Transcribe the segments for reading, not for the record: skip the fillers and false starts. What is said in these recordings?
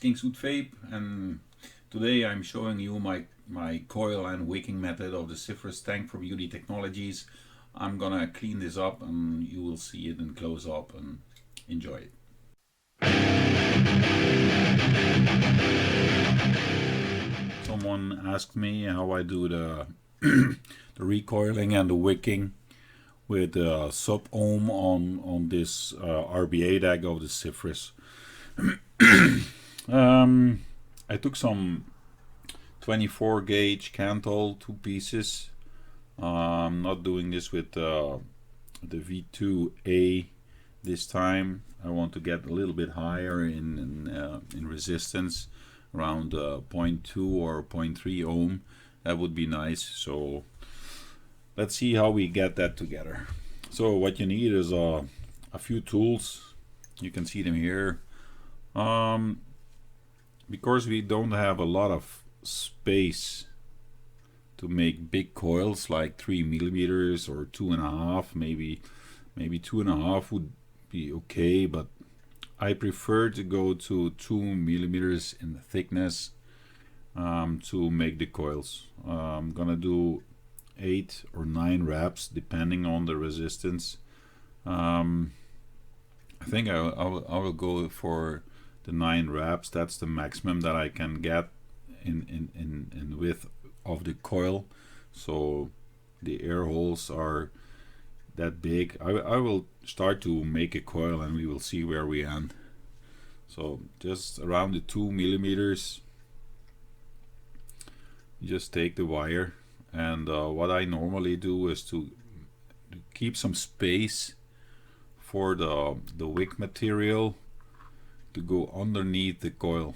King Vape, and today I'm showing you my coil and wicking method of the Zephyrus tank from UD Technologies. I'm gonna clean this up and you will see it in close up and enjoy it. Someone asked me how I do the the recoiling and the wicking with sub-ohm on this RBA tag of the Zephyrus. I took some 24 gauge Cantle 2 pieces. I'm not doing this with the V2A this time. I want to get a little bit higher in resistance, around 0.2 or 0.3 ohm. That would be nice. So let's see how we get that together. So what you need is a few tools. You can see them here. Because we don't have a lot of space to make big coils like 3 millimeters or 2.5, maybe 2.5 would be okay, but I prefer to go to 2 millimeters in thickness to make the coils. I'm gonna do 8 or 9 wraps depending on the resistance. I think I will go for the 9 wraps. That's the maximum that I can get in width of the coil, so the air holes are that big. I will start to make a coil and we will see where we end. So just around the 2 millimeters, you just take the wire, and what I normally do is to keep some space for the wick material to go underneath the coil.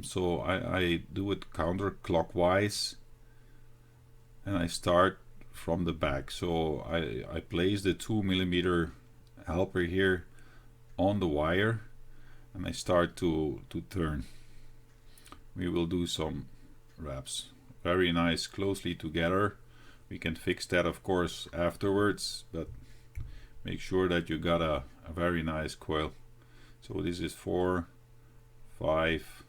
So I do it counterclockwise, and I start from the back. So I place the 2 millimeter helper here on the wire, and I start to turn. We will do some wraps. Very nice, closely together. We can fix that of course afterwards, but make sure that you got a very nice coil. So this is 4, 5,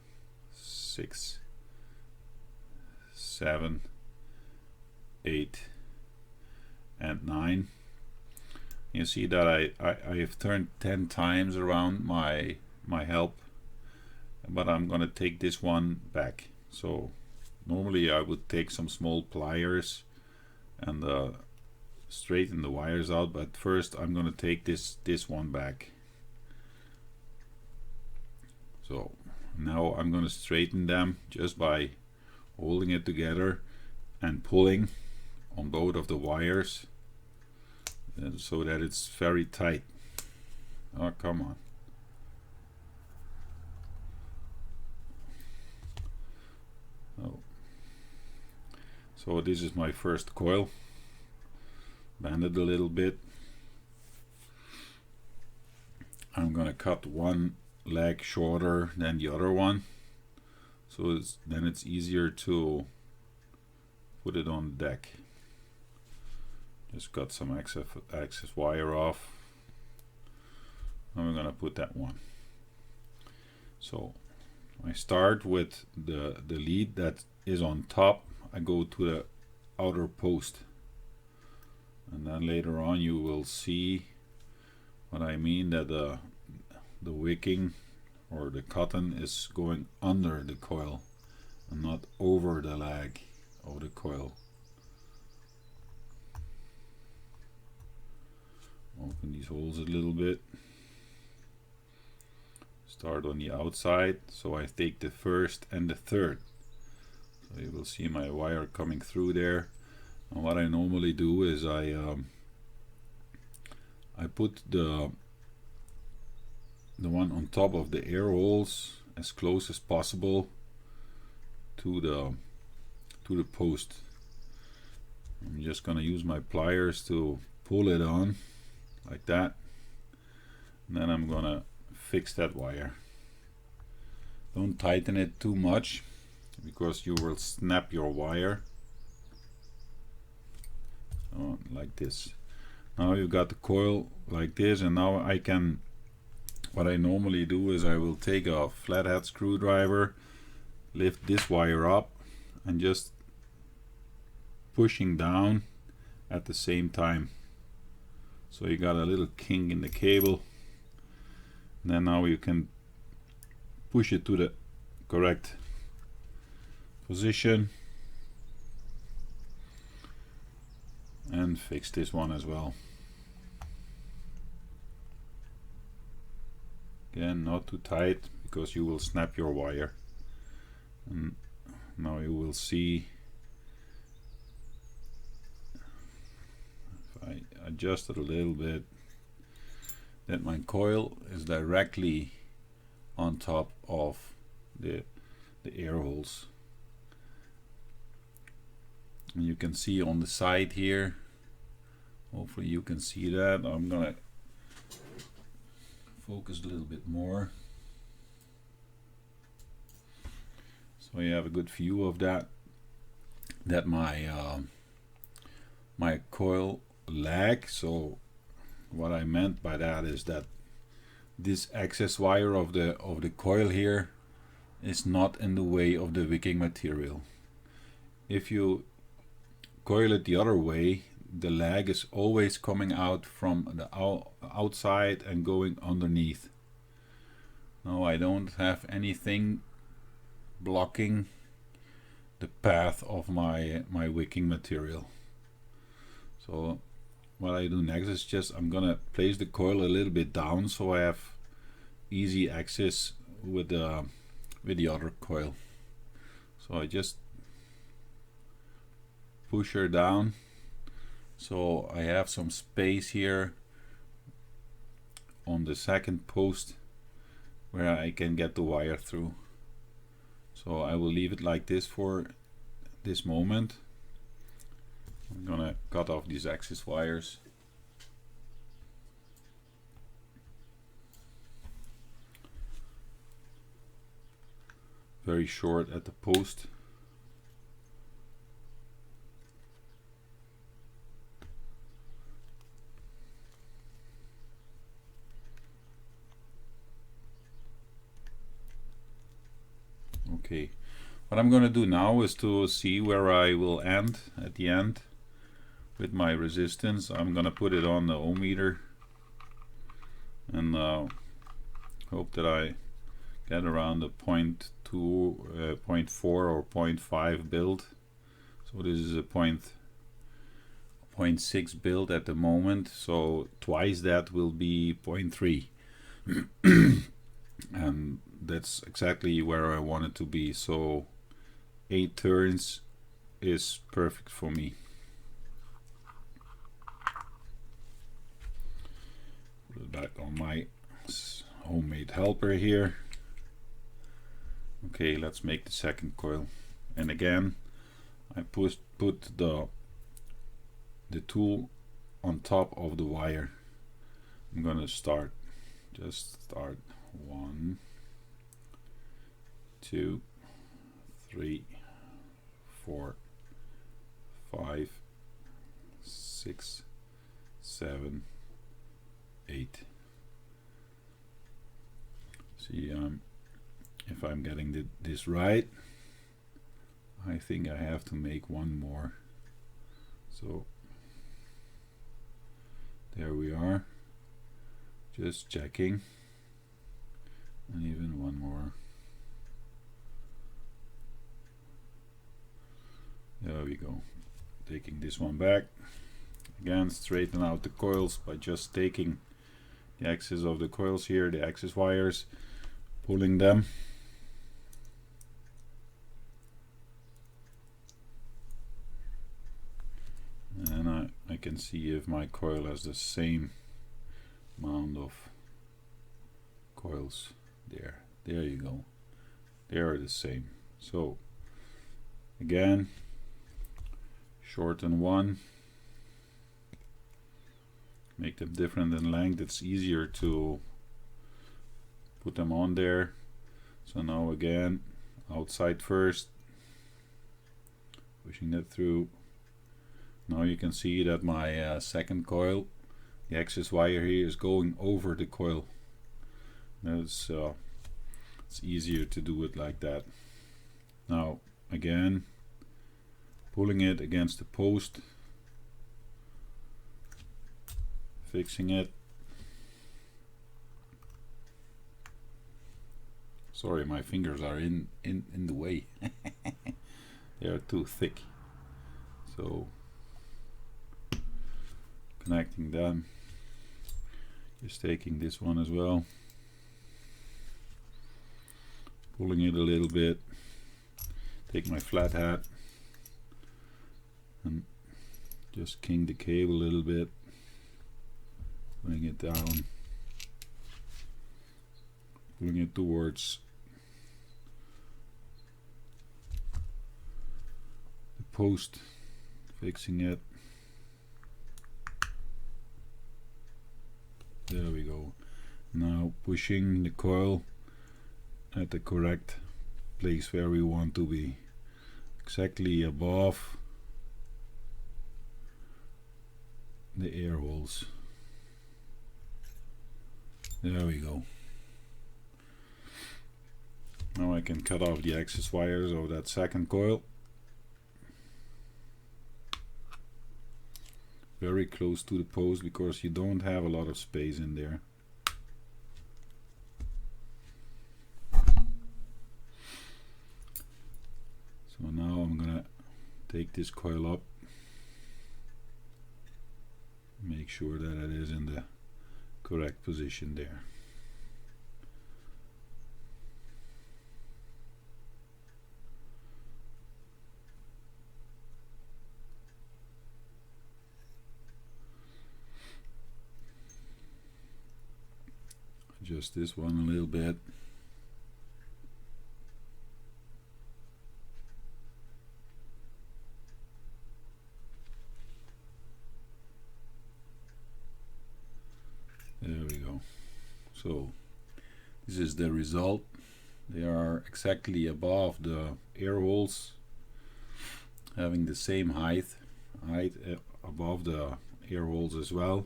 6, 7, 8, and 9. You see that I have turned 10 times around my help, but I'm gonna take this one back. So normally I would take some small pliers and straighten the wires out, but first I'm gonna take this one back. So now I'm going to straighten them just by holding it together and pulling on both of the wires, and so that it's very tight. Oh, come on. Oh. So this is my first coil. Bend it a little bit. I'm going to cut one leg shorter than the other one, so then it's easier to put it on the deck. Just cut some excess wire off, and we're gonna put that one. So I start with the lead that is on top. I go to the outer post, and then later on you will see what I mean, that the wicking or the cotten is going under the coil and not over the lag of the coil. Open these holes a little bit. Start on the outside, so I take the first and the third. So you will see my wire coming through there. And what I normally do is I put the one on top of the air holes as close as possible to the post. I'm just gonna use my pliers to pull it on like that, and then I'm gonna fix that wire. Don't tighten it too much because you will snap your wire. So, like this. Now you've got the coil like this, and now I can what I normally do is I will take a flathead screwdriver, lift this wire up, and just pushing down at the same time. So you got a little kink in the cable. And then now you can push it to the correct position and fix this one as well. Again, not too tight because you will snap your wire. And now you will see, if I adjust it a little bit, that my coil is directly on top of the air holes. And you can see on the side here, hopefully you can see that. I'm gonna focus a little bit more so you have a good view of that my my coil lag. So what I meant by that is that this excess wire of the coil here is not in the way of the wicking material. If you coil it the other way, the lag is always coming out from the outside and going underneath. Now I don't have anything blocking the path of my wicking material. So what I do next is just I'm gonna place the coil a little bit down so I have easy access with the other coil. So I just push her down so I have some space here on the second post where I can get the wire through. So I will leave it like this for this moment. I'm gonna cut off these excess wires. Very short at the post. Okay, what I'm going to do now is to see where I will end at the end with my resistance. I'm going to put it on the ohm meter and hope that I get around the 0.2, 0.4 or 0.5 build. So this is a 0.6 build at the moment, so twice that will be 0.3. And that's exactly where I want it to be. So 8 turns is perfect for me. Put it back on my homemade helper here. Okay, let's make the second coil. And again, I put the tool on top of the wire. I'm gonna start 1, 2, 3, 4, 5, 6, 7, 8. See, if I'm getting this right, I think I have to make one more. So there we are, just checking, and even one more. There we go. Taking this one back. Again, straighten out the coils by just taking the axis of the coils here, the axis wires, pulling them. And I can see if my coil has the same amount of coils there. There you go. They are the same. So again, shorten one, make them different in length. It's easier to put them on there. So now again, outside first, pushing that through. Now you can see that my second coil, the excess wire here is going over the coil. That's it's easier to do it like that. Now again, pulling it against the post, fixing it. Sorry, my fingers are in the way. They are too thick. So connecting them, just taking this one as well, pulling it a little bit, take my flat hat and just king the cable a little bit, bring it down, pulling it towards the post, fixing it. There we go. Now pushing the coil at the correct place where we want to be, exactly above the air holes. There we go. Now I can cut off the excess wires of that second coil. Very close to the post because you don't have a lot of space in there. So now I'm gonna take this coil up, make sure that it is in the correct position there. Adjust this one a little bit. There we go. So this is the result. They are exactly above the air holes, having the same height above the air holes as well.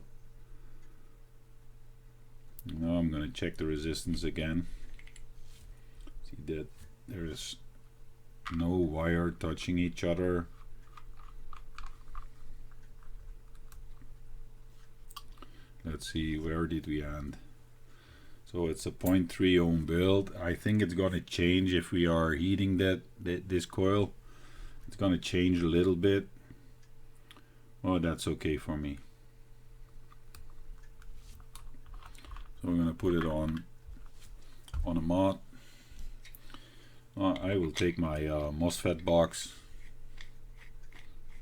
Now I'm going to check the resistance again. See that there is no wire touching each other. Let's see, where did we end? So it's a 0.3 ohm build. I think it's going to change if we are heating this coil. It's going to change a little bit. Oh, that's okay for me. So we're going to put it on a mat. I will take my MOSFET box,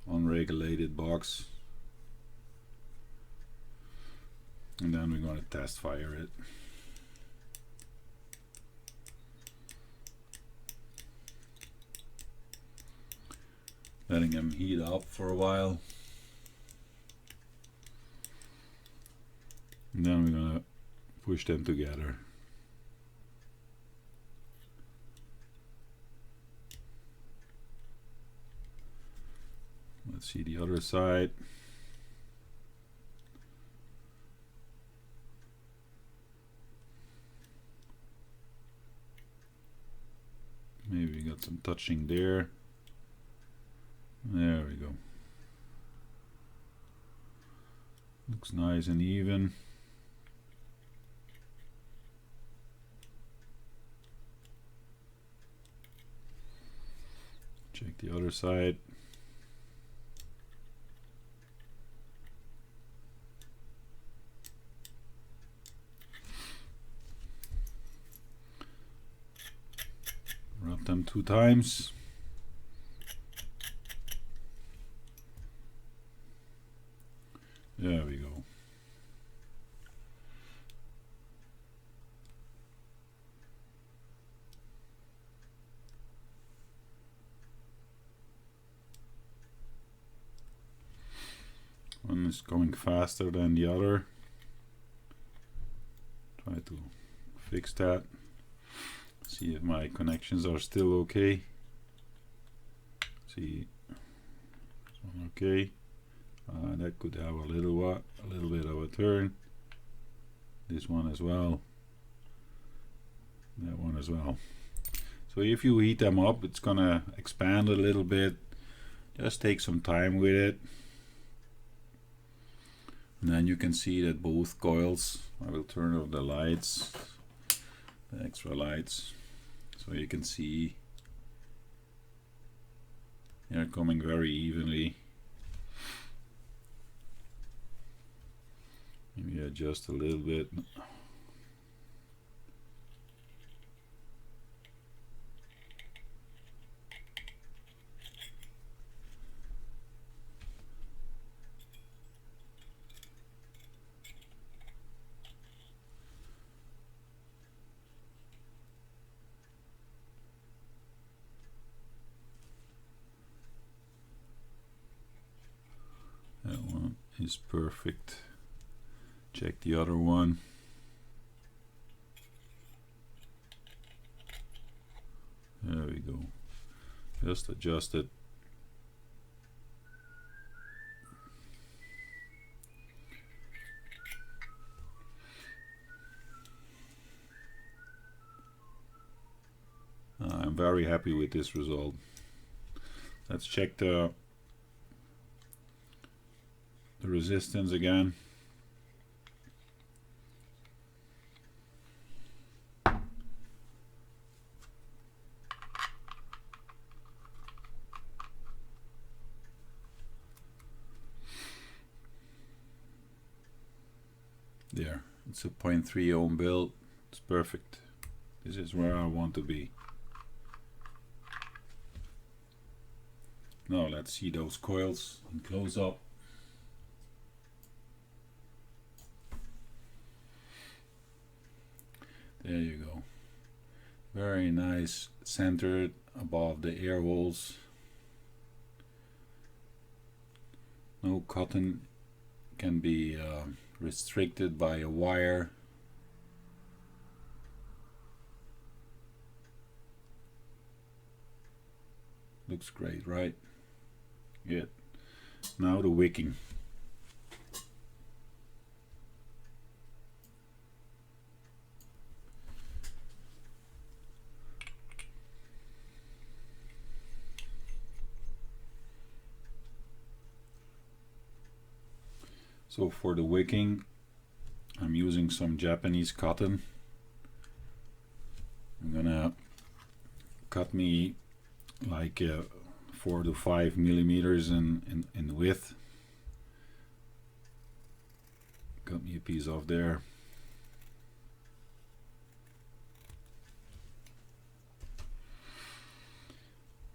unregulated box, and then we're going to test fire it. Letting them heat up for a while, and then we're going to push them together. Let's see the other side. Maybe we got some touching there. There we go. Looks nice and even. Check the other side. Rub them 2 times. There we go. One is going faster than the other. Try to fix that. See if my connections are still okay. See, okay. That could have a little bit of a turn. This one as well. that one as well. So if you heat them up, it's gonna expand a little bit. Just take some time with it. And then you can see that both coils, I will turn off the lights, the extra lights, so you can see they're coming very evenly. Maybe adjust a little bit. That one is perfect. Check the other one. There we go. Just adjust it. I'm very happy with this result. Let's check the resistance again. There, it's a 0.3 ohm build. It's perfect. This is where I want to be. Now let's see those coils in close up. There you go. Very nice, centered above the air holes. No cotten can be restricted by a wire. Looks great, right? Good. Now the wicking. So for the wicking, I'm using some Japanese cotton. I'm gonna cut me like 4 to 5 millimeters in width. Cut me a piece off there.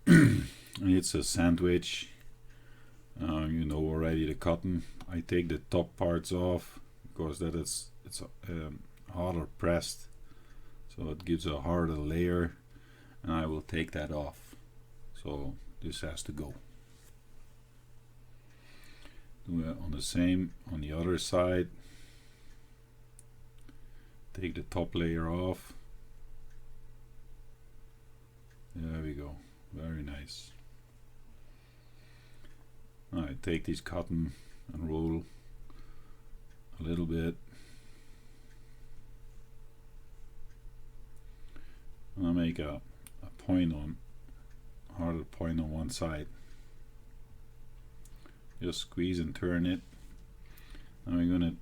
It's a sandwich. You know already the cotton. I take the top parts off because it's harder pressed, so it gives a harder layer, and I will take that off. So this has to go. Do it on the same on the other side. Take the top layer off. There we go. Very nice. I take this cotton and roll a little bit. And I make a point on, harder point on one side. Just squeeze and turn it. Now we're gonna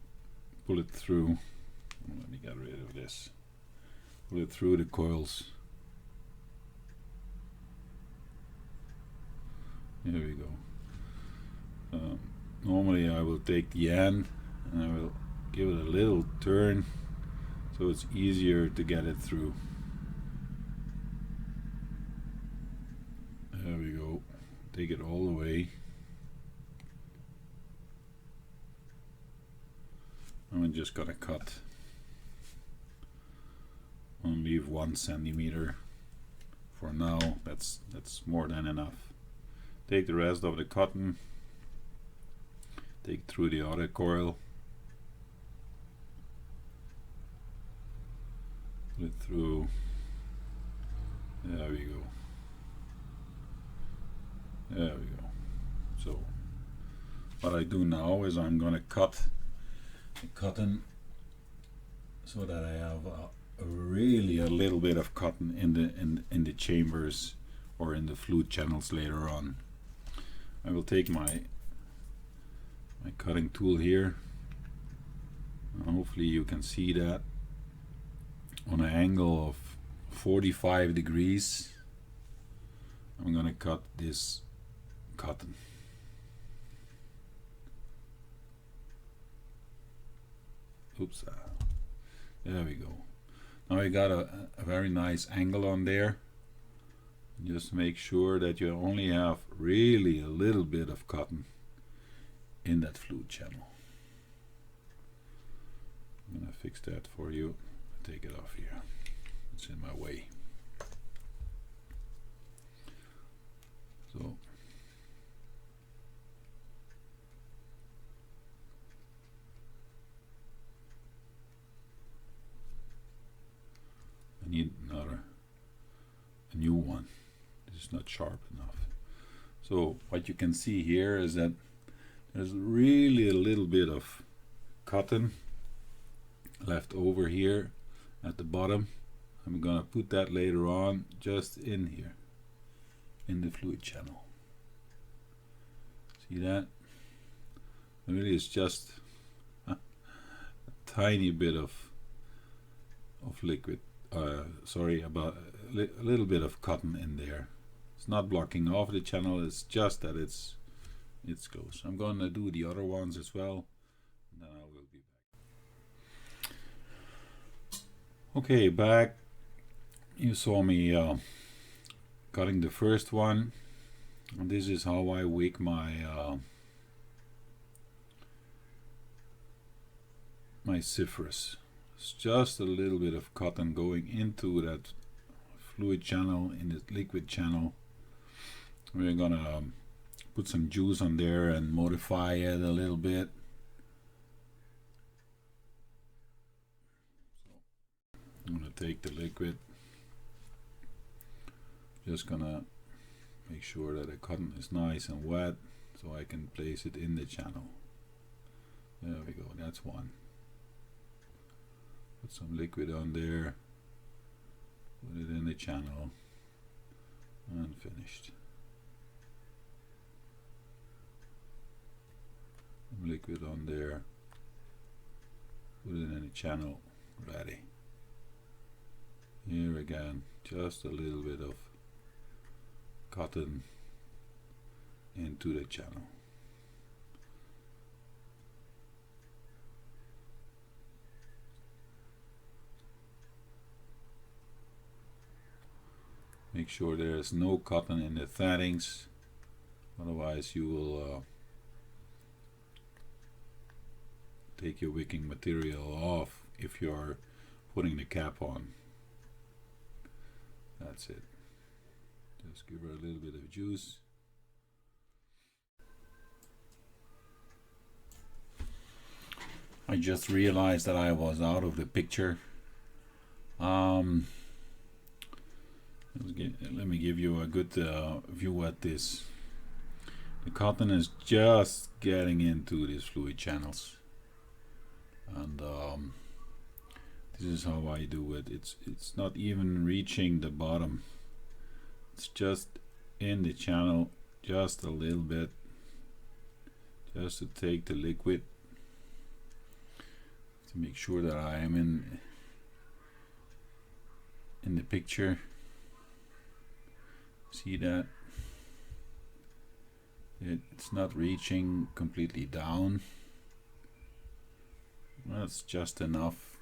pull it through. Let me get rid of this. Pull it through the coils. There we go. Normally I will take the end and I will give it a little turn so it's easier to get it through. There we go. Take it all the way. I'm just gonna cut and leave 1 centimeter for now. That's more than enough. Take the rest of the cotton, take through the other coil, put it through. There we go. There we go. So what I do now is I'm gonna cut the cotton so that I have really a little bit of cotton in the chambers or in the fluid channels later on. I will take my cutting tool here, and hopefully you can see that on an angle of 45 degrees. I'm gonna cut this cotton. Oops, there we go. Now you got a very nice angle on there. Just make sure that you only have really a little bit of cotton in that fluid channel. I'm gonna fix that for you. Take it off here. It's in my way. So I need a new one. This is not sharp enough. So what you can see here is that there's really a little bit of cotton left over here at the bottom. I'm gonna put that later on just in here in the fluid channel. See that? Really, it's just a tiny bit of liquid. Sorry, about a little bit of cotton in there. It's not blocking off the channel. It's just that it's close. I'm gonna do the other ones as well, and then I will be back. Okay, back. You saw me cutting the first one, and this is how I wick my my Zephyrus. It's just a little bit of cotton going into that fluid channel, in the liquid channel. We're gonna put some juice on there and modify it a little bit. I'm gonna take the liquid, just gonna make sure that the cotton is nice and wet so I can place it in the channel. There we go, that's one. Put some liquid on there, put it in the channel, and finished. Some liquid on there, put it in the channel, ready. Here again, just a little bit of cotton into the channel. Make sure there is no cotton in the threadings, otherwise you will take your wicking material off if you are putting the cap on. That's it. Just give her a little bit of juice. I just realized that I was out of the picture. Let me give you a good view at this. The cotton is just getting into these fluid channels, and this is how I do it. It's not even reaching the bottom. It's just in the channel, just a little bit, just to take the liquid, to make sure that I am in the picture. See that? It's not reaching completely down. That's just enough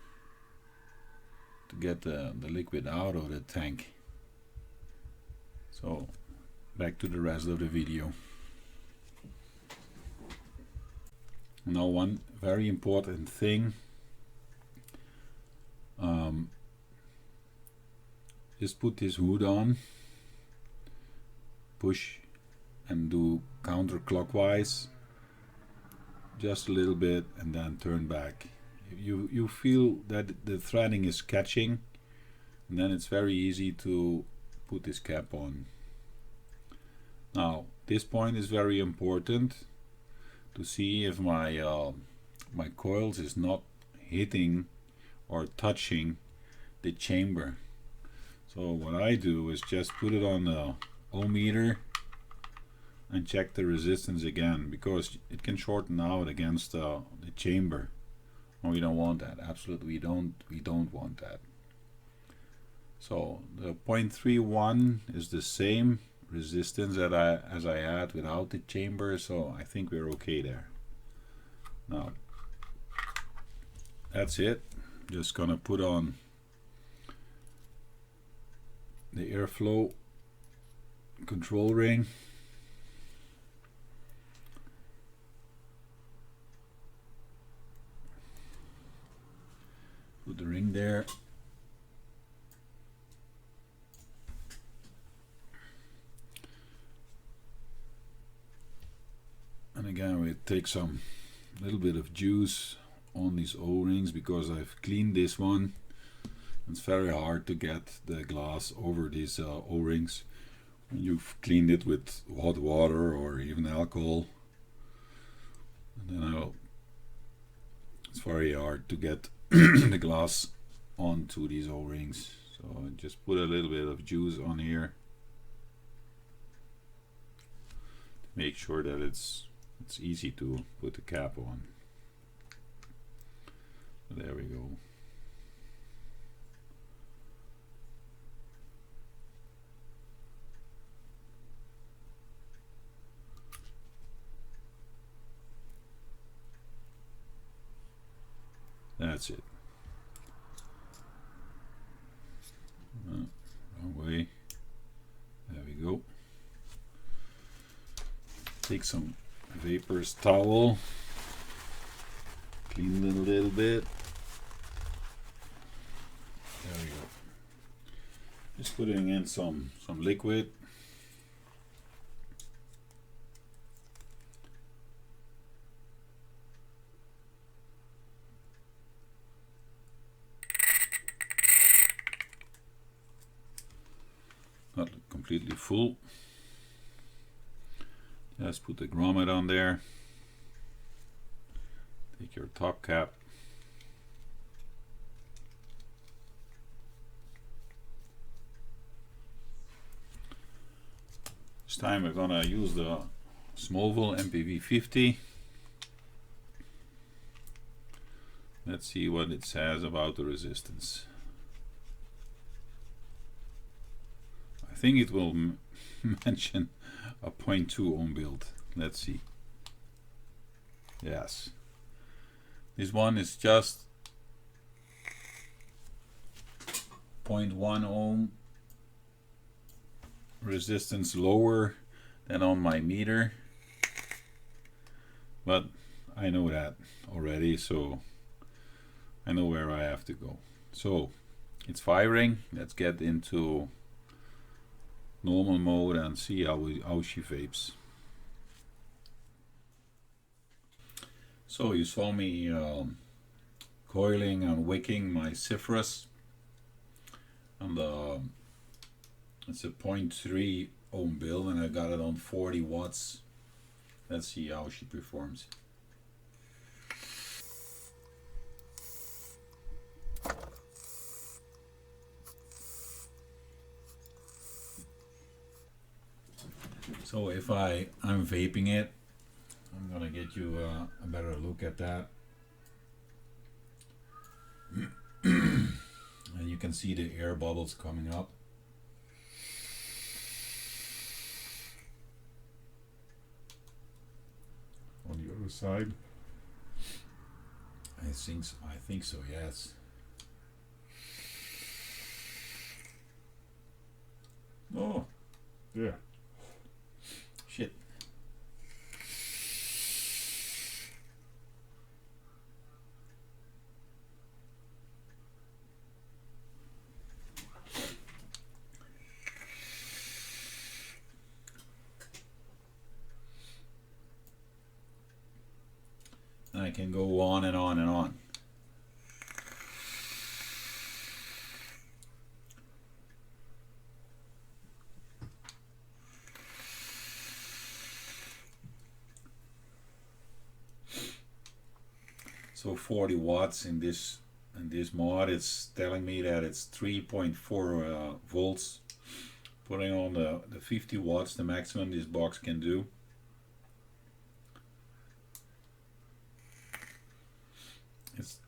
to get the liquid out of the tank. So back to the rest of the video. Now, one very important thing, just put this hood on, push and do counterclockwise just a little bit, and then turn back. If you feel that the threading is catching, and then it's very easy to put this cap on. Now this point is very important to see if my my coils is not hitting or touching the chamber. So what I do is just put it on the ohm meter and check the resistance again, because it can shorten out against the chamber. And we don't want that. Absolutely, we don't want that. So the 0.31 is the same resistance that as I had without the chamber, so I think we're okay there. Now that's it. Just gonna put on the airflow control ring. Put the ring there. And again, we take some little bit of juice on these O-rings, because I've cleaned this one. It's very hard to get the glass over these O-rings when you've cleaned it with hot water or even alcohol. And then it's very hard to get the glass onto these O-rings. So I just put a little bit of juice on here to make sure that it's easy to put the cap on. So there we go. That's it. Wrong way. There we go. Take some Vapor's towel, clean it a little bit. There we go. Just putting in some liquid. Not completely full. Just put the grommet on there. Take your top cap. This time we're gonna use the Smallville MPV50. Let's see what it says about the resistance. I think it will mention a 0.2 ohm build. Let's see. Yes. This one is just 0.1 ohm resistance lower than on my meter. But I know that already, so I know where I have to go. So it's firing. Let's get into normal mode and see how she vapes. So you saw me coiling and wicking my Zephyrus, and it's a 0.3 ohm build, and I got it on 40 watts. Let's see how she performs. So if I'm vaping it, I'm gonna get you a better look at that. And you can see the air bubbles coming up. On the other side, I think so, yes. oh, yeah. Shit. I can go on and on and on. So 40 watts in this and this mod is telling me that it's 3.4 volts. Putting on the 50 watts, the maximum this box can do.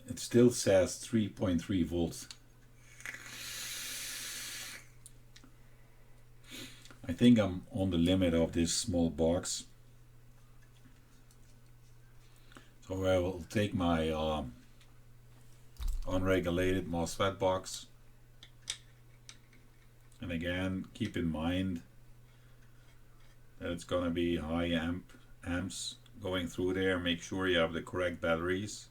It still says 3.3 volts. I think I'm on the limit of this small box. So I will take my unregulated MOSFET box. And again, keep in mind that it's going to be high amps going through there. Make sure you have the correct batteries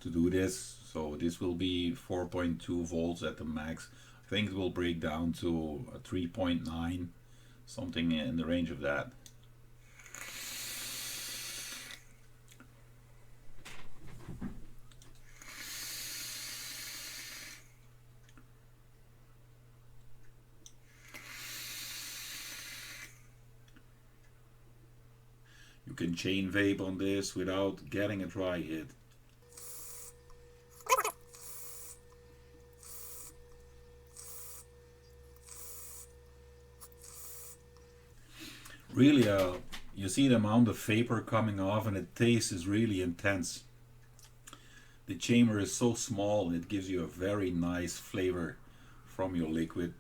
to do this. So this will be 4.2 volts at the max. I think it will break down to a 3.9, something in the range of that. You can chain vape on this without getting a dry hit. Really, you see the amount of vapor coming off, and the taste is really intense. The chamber is so small, it gives you a very nice flavor from your liquid.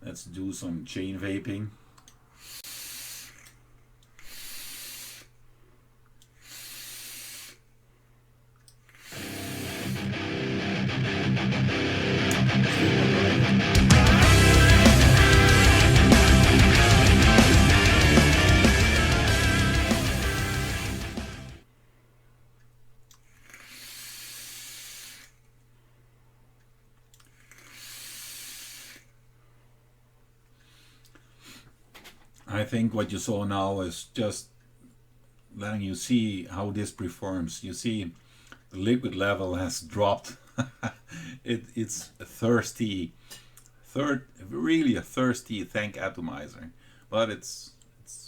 Let's do some chain vaping. I think what you saw now is just letting you see how this performs. You see the liquid level has dropped. It's a really a thirsty tank atomizer, but it's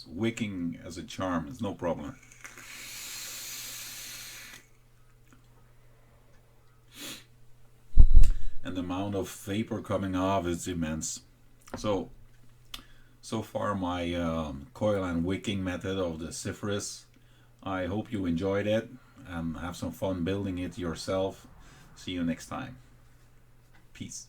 wicking as a charm. It's no problem. And the amount of vapor coming off is immense. So far my coil and wicking method of the Zephyrus. I hope you enjoyed it and have some fun building it yourself. See you next time. Peace.